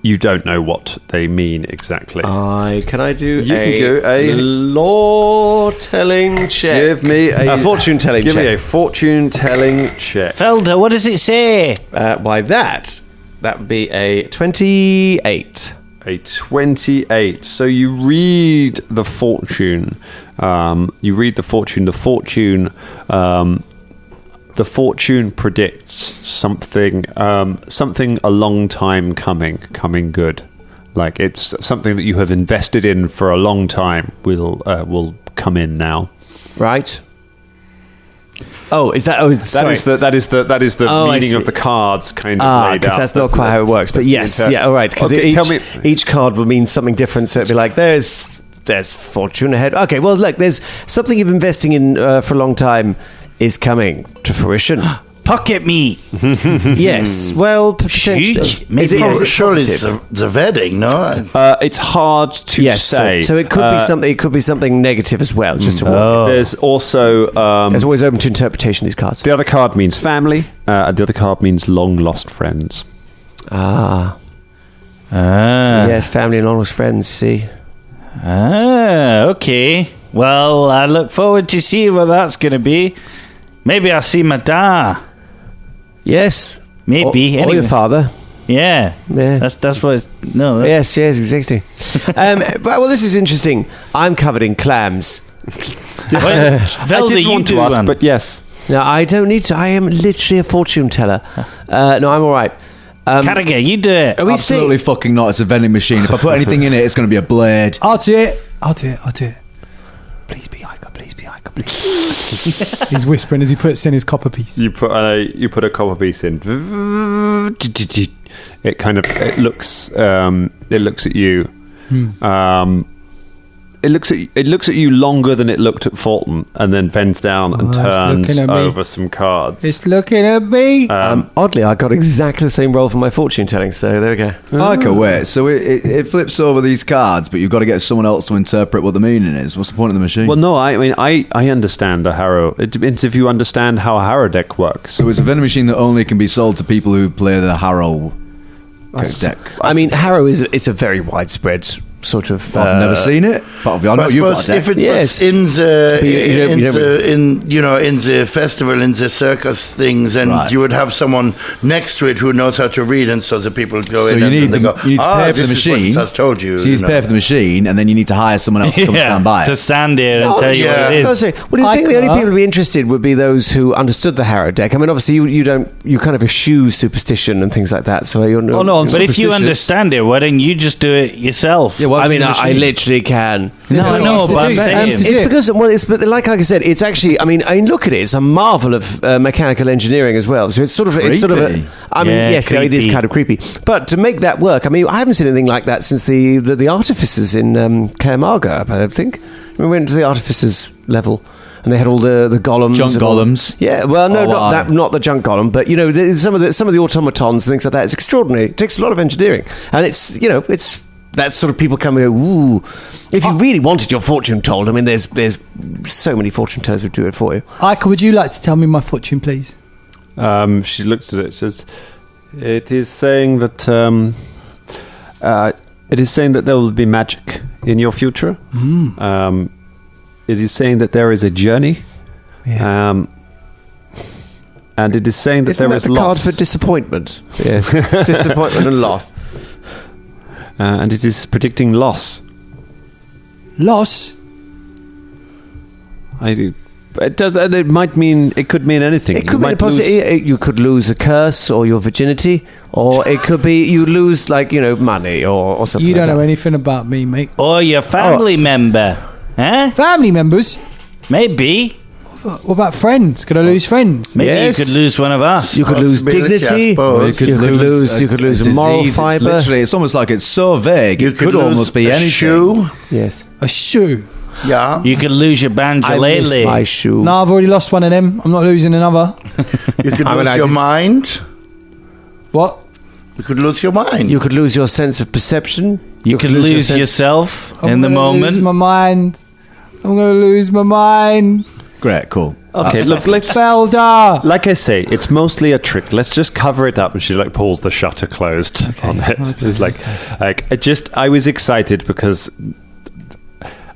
you don't know what they mean exactly. Can I do You can do a lore-telling check? Give me a fortune-telling check. Give me a fortune-telling check. Felder, what does it say? Why that would be a 28. A 28. So you read the fortune. The fortune predicts something a long time coming good. Like it's something that you have invested in for a long time will come in now. Right. Oh, is that? Oh, sorry. That is the meaning of the cards kind of laid out. Because that's not quite how it works. But yes, all right. Because each card will mean something different. So it'd be like there's fortune ahead. Okay, well look, there's something you've been investing in for a long time is coming to fruition. Pocket me. Yes. Well, potentially. Surely it's the wedding, no? It's hard to say. So it could be something. It could be something negative as well. Just to There's also there's always open to interpretation. These cards. The other card means family. And the other card means long lost friends. Yes, family and long lost friends. See. Okay. Well, I look forward to see what that's going to be. Maybe I'll see my dad. Yes. Maybe. Or your father. Yeah. That's what... No. Yes, exactly. Well, this is interesting. I'm covered in clams. Velda, I didn't want to ask, but yes. No, I don't need to. I am literally a fortune teller. No, I'm all right. Carragher, you do it. Absolutely fucking not. It's a vending machine. If I put anything in it, it's going to be a blade. I'll do it. Please be Ica, please. He's whispering as he puts in his copper piece. You put a copper piece in. It looks at you. It looks at you longer than it looked at Folton, and then bends down and turns over some cards. It's looking at me. Oddly, I got exactly the same roll for my fortune telling, so there we go. Okay, wait. So it flips over these cards, but you've got to get someone else to interpret what the meaning is. What's the point of the machine? Well, no, I mean, I understand a Harrow. It depends if you understand how a Harrow deck works. So it's a vending machine that only can be sold to people who play the Harrow deck. I mean, Harrow it's a very widespread sort of. I've never seen it, but I know you've got a deck. If it was in the festival, in the circus things, and you would have someone next to it who knows how to read, and so the people would go in and they go, you need to pay for the machine. I told you. So you need to pay for the machine, and then you need to hire someone else to come stand by. To stand there and tell you what it is. Well, do you think the only people who'd be interested would be those who understood the Harrow deck? I mean, obviously you kind of eschew superstition and things like that. So you're but if you understand it, why don't you just do it yourself? Yeah, I mean, I literally can. No, I know, but it's because, but like I said, it's actually. I mean, look at it. It's a marvel of mechanical engineering as well. So it's sort of a. I mean, yes, it is kind of creepy. But to make that work, I mean, I haven't seen anything like that since the artificers in Caermarga. I think we went to the artificers level. And they had all the golems, junk golems. Yeah, well, no, not the junk golem, but some of the automatons and things like that. It's extraordinary. It takes a lot of engineering, and it's that sort of people come and go, ooh. If you really wanted your fortune told, I mean, there's so many fortune tellers who do it for you. Ica, would you like to tell me my fortune, please? She looks at it. She says, "It is saying that there will be magic in your future. It is saying that there is a journey, and it is saying that there is loss. Card for disappointment. Yes, disappointment and loss." And it is predicting loss. Loss? It does. And it might mean. It could mean anything. It could mean you could lose a curse or your virginity, or it could be you lose money or something. You don't know anything about me, mate. Or your family member, huh? Family members? Maybe. What about friends? Could I lose friends? Maybe you could lose one of us. You could lose dignity. You could lose a moral fibre. Literally, it's almost like it's so vague. It could almost be anything. Shoe. Yes, a shoe. Yeah. You could lose your banjo lately. My shoe. No, I've already lost one of them. I'm not losing another. You could lose your mind. What? You could lose your mind. You could lose your sense of perception. You could lose yourself in the moment. I'm going to lose my mind. Great, cool. Okay, let's Felder. Like I say, it's mostly a trick. Let's just cover it up. And she like pulls the shutter closed on it. It's like I was excited because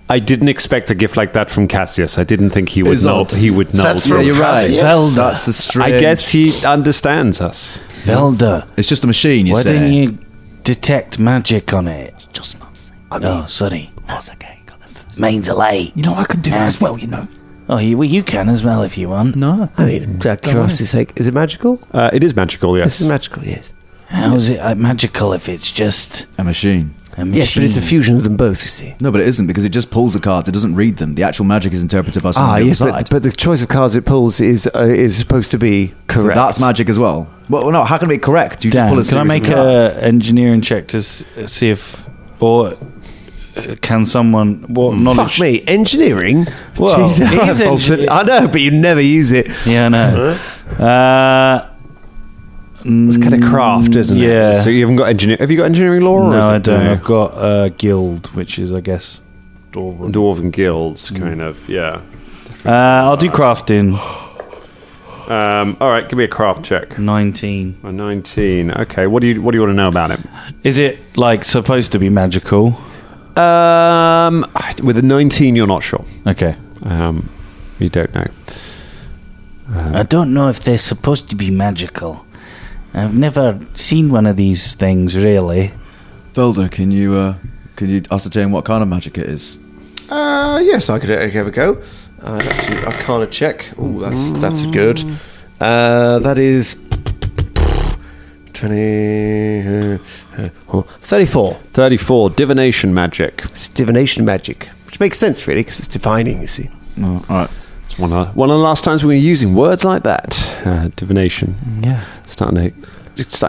I didn't expect a gift like that from Cassius. I didn't think he would know. He would know. That's from you're right. Cassius? Velda. That's a strange. I guess he understands us. Velda. It's just a machine. You Why say. didn't you detect magic on it? Just not. Oh, sorry. That's okay. Got them. Means a lay. You know, I can do that as well, you know. Oh, you can as well if you want. No. I mean, curiosity's sake, is it magical? It is magical, yes. This is magical, yes. How is it magical if it's just A machine. a machine? Yes, but it's a fusion of them both, you see. No, but it isn't because it just pulls the cards. It doesn't read them. The actual magic is interpreted by someone on the Yes, other side. but the choice of cards it pulls is supposed to be So correct. that's magic as well. Well, no, how can it be correct? You just Dan, pull a can I series make of cards. a engineering check to see if, or can someone what knowledge? Fuck me, engineering? Well, Jesus, it is Folton. engi- I know, but you never use it. Yeah, I know. It's kind of craft, isn't it? Yeah. So you haven't got engineering. Have you got engineering law? Or No, is I it- don't. I've got guild, which is, I guess, Dwarven. Dwarven guilds, kind of. Yeah. I'll do crafting. All right, give me a craft check. 19. A 19. Okay. What do you want to know about it? Is it like supposed to be magical? With a 19, you're not sure. Okay. You don't know. I don't know if they're supposed to be magical. I've never seen one of these things, really. Velda, can you ascertain what kind of magic it is? Yes, I could have a go. That's an Arcana check. Ooh, that's good. That is 20, 34. 34. Divination magic. It's divination magic, which makes sense really because it's divining. You see. Oh, all right. It's one of the last times we were using words like that. Divination. Yeah. Starting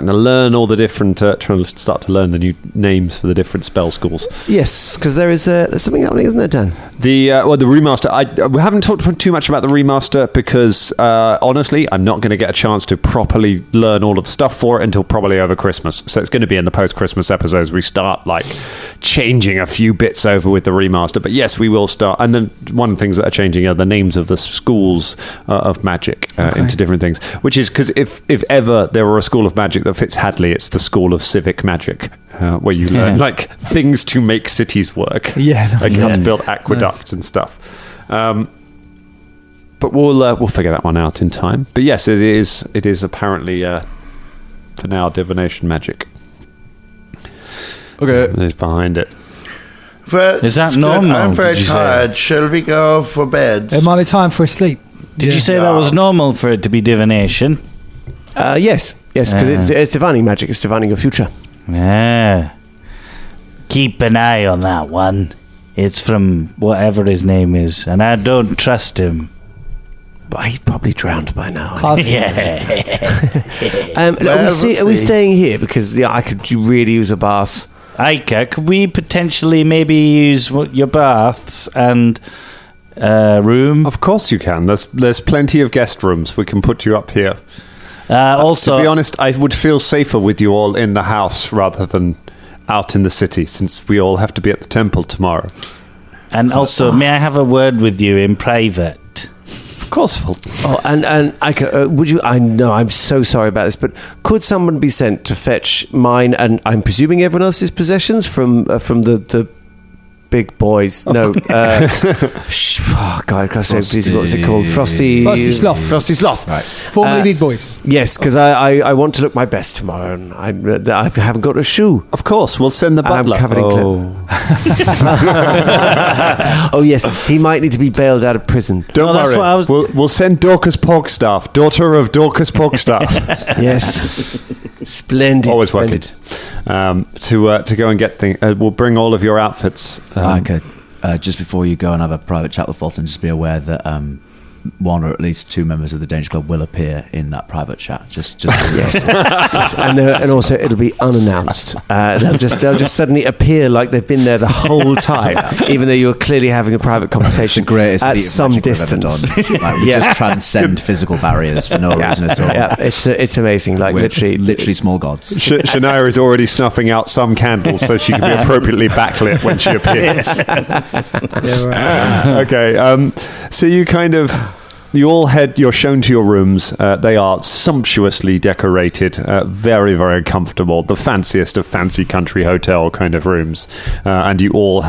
to learn all the different. Trying to start to learn the new names for the different spell schools. Yes, because there's something happening, isn't there, Dan? The remaster. We haven't talked too much about the remaster because honestly, I'm not going to get a chance to properly learn all of the stuff for it until probably over Christmas. So it's going to be in the post-Christmas episodes we start like changing a few bits over with the remaster. But yes, we will start. And then one of the things that are changing are the names of the schools of magic into different things. Which is because if ever there were a school of magic that fits Hadley, it's the school of civic magic, where you learn like things to make cities work. Yeah, like how to build aqueducts and stuff. But we'll figure that one out in time. But yes, it is apparently for now divination magic. Okay, is behind it. Is that normal, I'm very did you say? tired. Shall we go for bed? It might be time for a sleep. Did you say that was normal for it to be divination? Yes, because it's divining magic. It's divining your future. Yeah. Keep an eye on that one. It's from whatever his name is, and I don't trust him. But he's probably drowned by now. Can't Are we staying here? Because I could really use a bath. Aika, could we potentially maybe use your baths and room? Of course you can. There's plenty of guest rooms. We can put you up here. Also, to be honest, I would feel safer with you all in the house rather than out in the city, since we all have to be at the temple tomorrow. And also, may I have a word with you in private? Of course, Folton. Oh, and Aika, would you? I know I'm so sorry about this, but could someone be sent to fetch mine and I'm presuming everyone else's possessions from the big boys? No. Oh, God, I can't say please. What's it called? Frosty Sloth. Frosty Sloth. Right. Formerly Big Boys. Yes, because I want to look my best tomorrow, and I haven't got a shoe. Of course, we'll send the And I'm butler. covered in Oh yes, he might need to be bailed out of prison. Don't that's worry. what I was- We'll send Dorcas Pogstaff, daughter of Dorcas Pogstaff. Yes, splendid. Always working. To go and get things. We'll bring all of your outfits. Okay. Just before you go and have a private chat with Folton, just be aware that one or at least two members of the Danger Club will appear in that private chat. Just Yes. Yes. And also it'll be unannounced. They'll just suddenly appear like they've been there the whole time, even though you were clearly having a private It's conversation the greatest at feat of some magic we've ever distance. done. Like, we just transcend physical barriers for no reason at all. Yeah, it's amazing. Like We're literally small gods. Shania is already snuffing out some candles so she can be appropriately backlit when she appears. Okay, so you kind of You're shown to your rooms. They are sumptuously decorated, very, very comfortable. The fanciest of fancy country hotel kind of rooms. And you all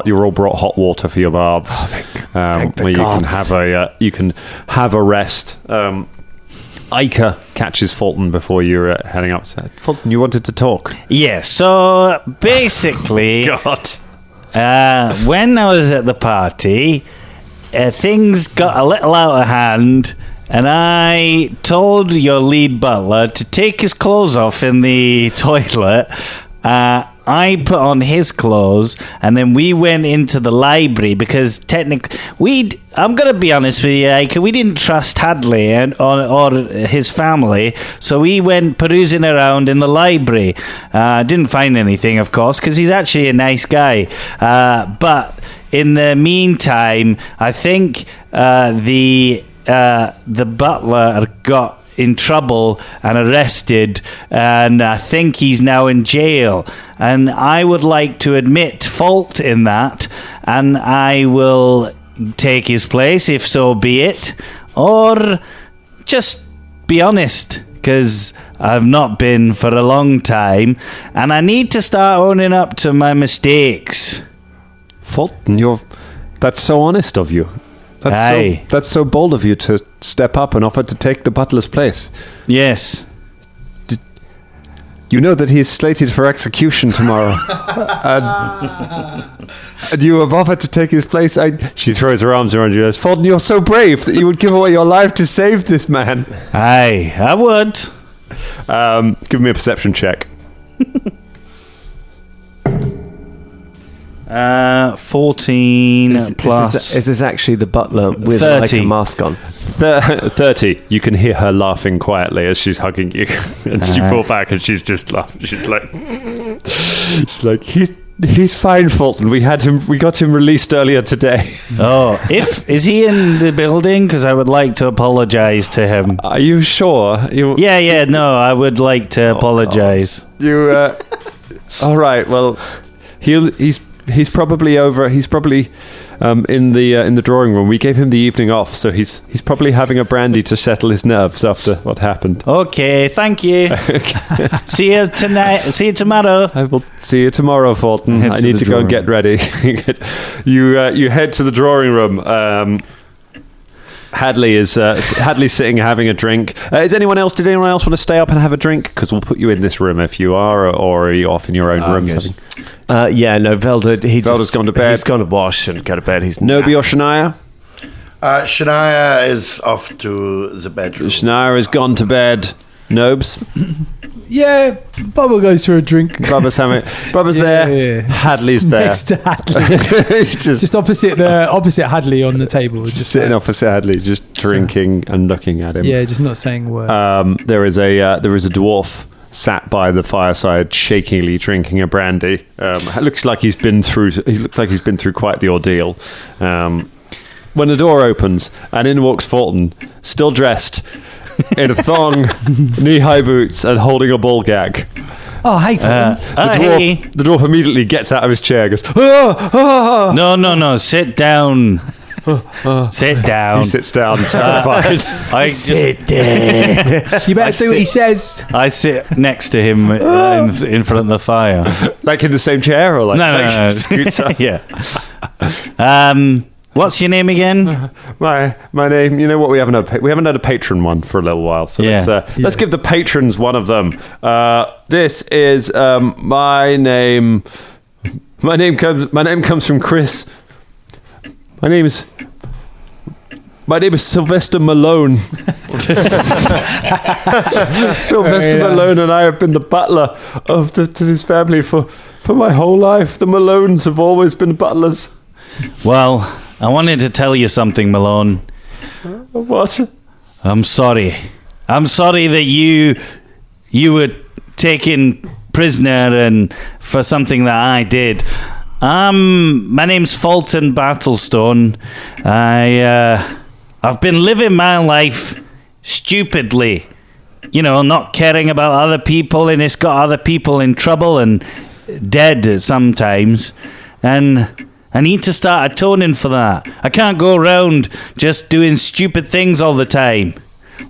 you're all brought hot water for your baths. Thank the where gods. you can have a rest. Ica catches Folton before you're heading up. Folton, you wanted to talk. Yeah, so basically, God. when I was at the party, things got a little out of hand, and I told your lead butler to take his clothes off in the toilet. I put on his clothes, and then we went into the library because technically, I'm going to be honest with you, Ike, we didn't trust Hadley or his family, so we went perusing around in the library. Didn't find anything, of course, because he's actually a nice guy. But in the meantime, I think the butler got in trouble and arrested, and I think he's now in jail, and I would like to admit fault in that, and I will take his place if so be it, or just be honest, because I've not been for a long time and I need to start owning up to my mistakes. Folton, that's so honest of you. That's so bold of you to step up and offer to take the butler's place. Yes. You know that he is slated for execution tomorrow. and you have offered to take his place. She throws her arms around you and says, Folton, you're so brave that you would give away your life to save this man. Aye, I would. Give me a perception check. 14 plus. Is this actually the butler with 30. like a mask on? 30. You can hear her laughing quietly as she's hugging you, and she pulled back and she's just laughing. She's like, he's fine, Folton. We got him released earlier today. Oh, is he in the building? Because I would like to apologize to him. Are you sure? Yeah. No, I would like to apologize. All right. Well, he's probably over. He's probably in the drawing room. We gave him the evening off, so he's probably having a brandy to settle his nerves after what happened. Okay, thank you. See you tonight. See you tomorrow. I will see you tomorrow, Folton. I need to go and get ready. You head to the drawing room. Hadley's sitting having a drink. Did anyone else want to stay up and have a drink? Because we'll put you in this room if you are, or are you off in your own rooms? Velda's gone to bed. He's gone to wash and go to bed. He's Nobi or Shania? Shania is off to the bedroom. Shania has gone to bed. Nobes? Yeah, Bubba goes for a drink. Bubba's there. Yeah. Hadley's there. Next to Hadley. just opposite Hadley on the table. Just sitting opposite Hadley, just drinking and looking at him. Yeah, just not saying a word. There is a dwarf sat by the fireside, shakily drinking a brandy. Looks like he's been through quite the ordeal. When the door opens and in walks Folton, still dressed in a thong, knee-high boots, and holding a ball gag. Oh, hey, Folton. The dwarf immediately gets out of his chair and goes, ah! No, sit down. Sit down. He sits down, terrified. Sit down. You better see what he says. I sit next to him in front of the fire. Like in the same chair, or like no. scoots up? Yeah. What's your name again? My name. You know what? We haven't had a patron one for a little while, so let's give the patrons one of them. This is my name. My name comes from Chris. My name is Sylvester Malone. Sylvester Malone, and I have been the butler to this family for my whole life. The Malones have always been butlers. Well, I wanted to tell you something, Malone. What? I'm sorry. I'm sorry that you were taken prisoner and for something that I did. My name's Folton Battlestone. I've been living my life stupidly, not caring about other people, and it's got other people in trouble and dead sometimes. And I need to start atoning for that. I can't go around just doing stupid things all the time.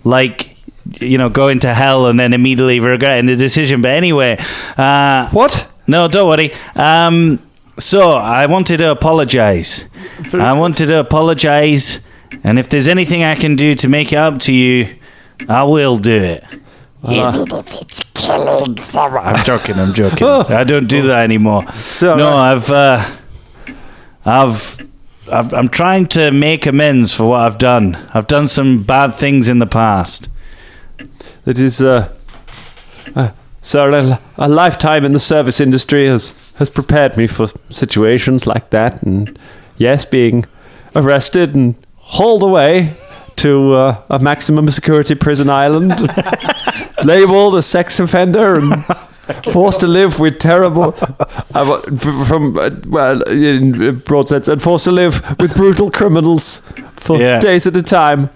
Like, going to hell and then immediately regretting the decision. But anyway. What? No, don't worry. So, I wanted to apologise. And if there's anything I can do to make it up to you, I will do it. Even if it's killing someone. I'm joking. I don't do that anymore. I'm trying to make amends for what I've done. I've done some bad things in the past. It is, sir, a lifetime in the service industry has prepared me for situations like that. And yes, being arrested and hauled away to a maximum security prison island, labeled a sex offender and forced to live with terrible, in broad sense, and forced to live with brutal criminals for days at a time.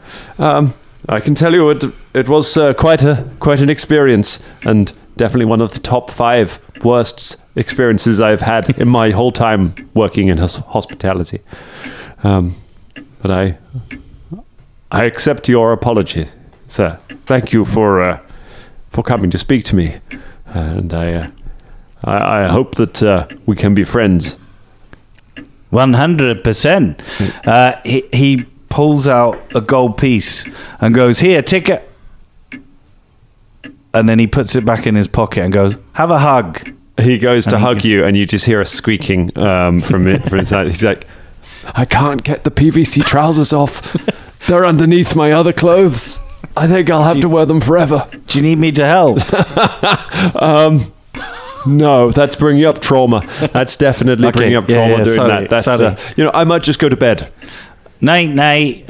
I can tell you it was quite an experience, and definitely one of the top 5 worst experiences I've had in my whole time working in hospitality. But I accept your apology, sir. Thank you for coming to speak to me, and I hope that we can be friends. 100%. He pulls out a gold piece and goes, "Here, take it." And then he puts it back in his pocket and goes, "Have a hug." He goes to hug you, and you just hear a squeaking from inside. He's like, "I can't get the PVC trousers off. They're underneath my other clothes. I think I'll have to wear them forever." Do you need me to help? No, that's bringing up trauma. That's definitely bringing up trauma doing that. That's I might just go to bed. Night.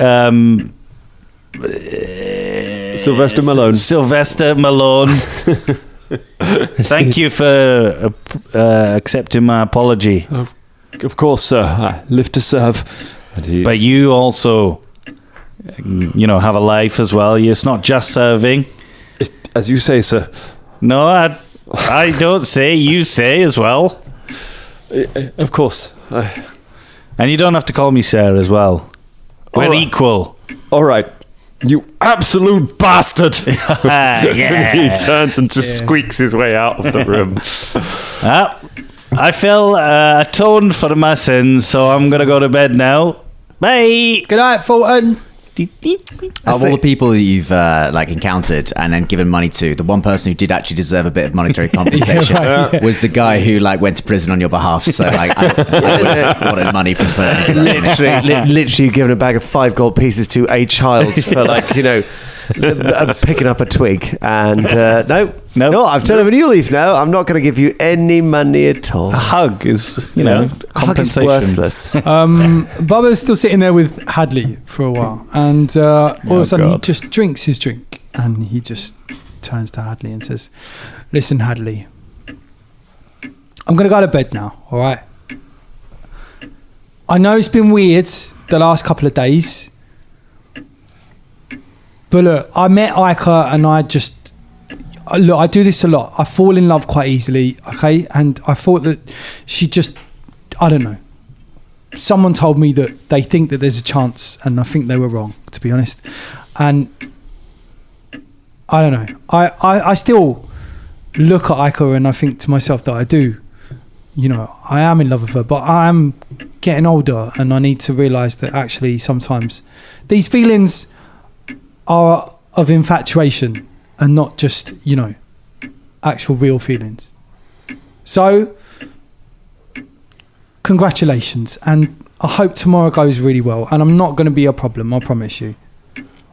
Sylvester Malone. Thank you for accepting my apology. Of course, sir. I live to serve. But you also, have a life as well. It's not just serving. As you say, sir. No, I don't say. You say as well. Of course. And you don't have to call me sir as well. We're equal. All right. You absolute bastard. He turns and just squeaks his way out of the room. I feel atoned for my sins, so I'm going to go to bed now. Bye. Good night, Folton. Of all the people that you've encountered and then given money to, the one person who did actually deserve a bit of monetary compensation was the guy who went to prison on your behalf. So I wanted money from the person. Literally giving a bag of 5 gold pieces to a child for picking up a twig. And no, I've turned over a new leaf now. I'm not going to give you any money at all. A hug is, compensation. A hug is worthless. Bubba's still sitting there with Hadley for a while, and all of a sudden he just drinks his drink, and he just turns to Hadley and says, "Listen, Hadley, I'm going to go to bed now, all right? I know it's been weird the last couple of days, but look, I met Ica and I do this a lot. I fall in love quite easily, okay? And I thought that she just, I don't know. Someone told me that they think that there's a chance, and I think they were wrong, to be honest. And I don't know. I still look at Ica and I think to myself that I do, I am in love with her, but I am getting older and I need to realise that actually sometimes these feelings are of infatuation and not just, actual real feelings. So, congratulations, and I hope tomorrow goes really well, and I'm not going to be a problem, I promise you.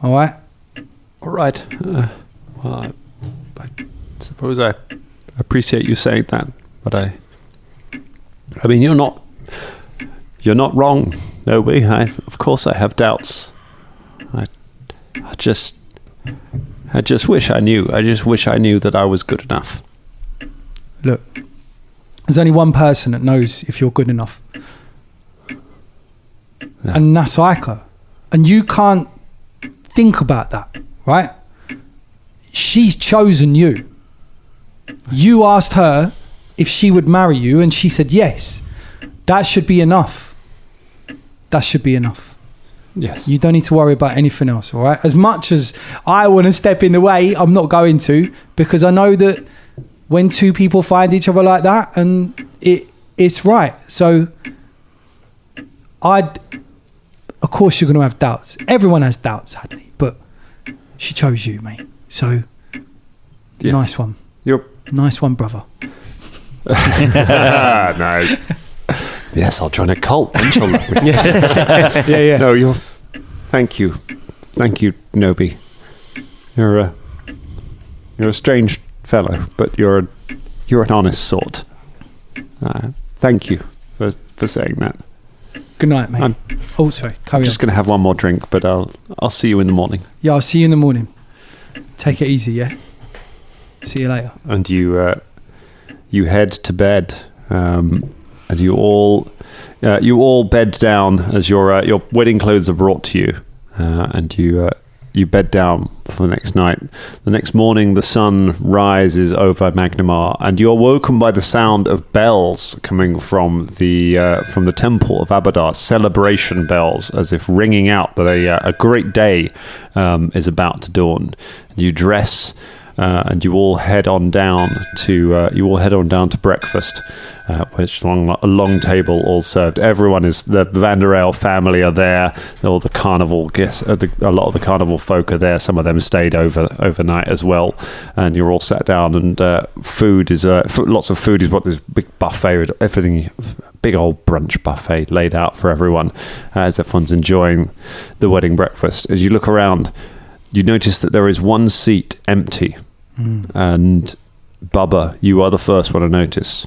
All right? All right. Well, I suppose I appreciate you saying that, but I mean, you're not wrong, Noby. Of course I have doubts. I just wish I knew. I just wish I knew that I was good enough. Look, there's only one person that knows if you're good enough. Yeah. And that's Ica. And you can't think about that, right? She's chosen you. You asked her if she would marry you and she said yes. That should be enough. that should be enough. Yes. You don't need to worry about anything else, all right? As much as I want to step in the way, I'm not going to, because I know that when two people find each other like that, and it's right. So of course you're going to have doubts. Everyone has doubts, Hadley, but she chose you, mate. So nice one. Nice one, brother. Nice. Yes, I'll join a cult. Yeah. No, thank you, Nobi. You're a strange fellow, but you're an honest sort. Thank you for saying that. Good night, mate. Sorry. I'm just going to have one more drink, but I'll see you in the morning. Yeah, I'll see you in the morning. Take it easy, yeah? See you later. And you head to bed, and you all bed down as your wedding clothes are brought to you, and you bed down for the next night. The next morning, the sun rises over Magnimar, and you are woken by the sound of bells coming from the temple of Abadar, celebration bells, as if ringing out that a great day is about to dawn. And you dress. And you all head on down to breakfast, which along a long table, all served. Everyone is the Vanderale family are there. All the carnival guests, a lot of the carnival folk are there. Some of them stayed overnight as well. And you're all sat down, and food is lots of food is what this big buffet with everything, big old brunch buffet laid out for everyone as everyone's enjoying the wedding breakfast. As you look around, you notice that there is one seat empty. And Bubba, you are the first one to notice.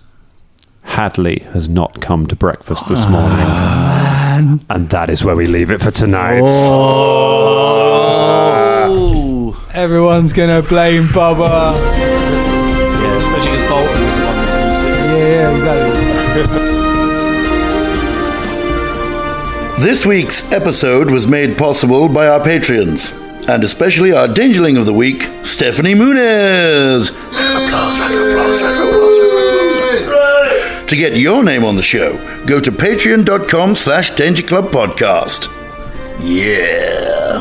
Hadley has not come to breakfast this morning. Man. And that is where we leave it for tonight. Everyone's going to blame Bubba. Yeah, especially because Folton was the one that used it. Yeah, exactly. This week's episode was made possible by our Patreons, and especially our Dangerling of the Week, Stephanie Muniz. Round of applause. To get your name on the show, go to patreon.com/Danger Club Podcast. Yeah.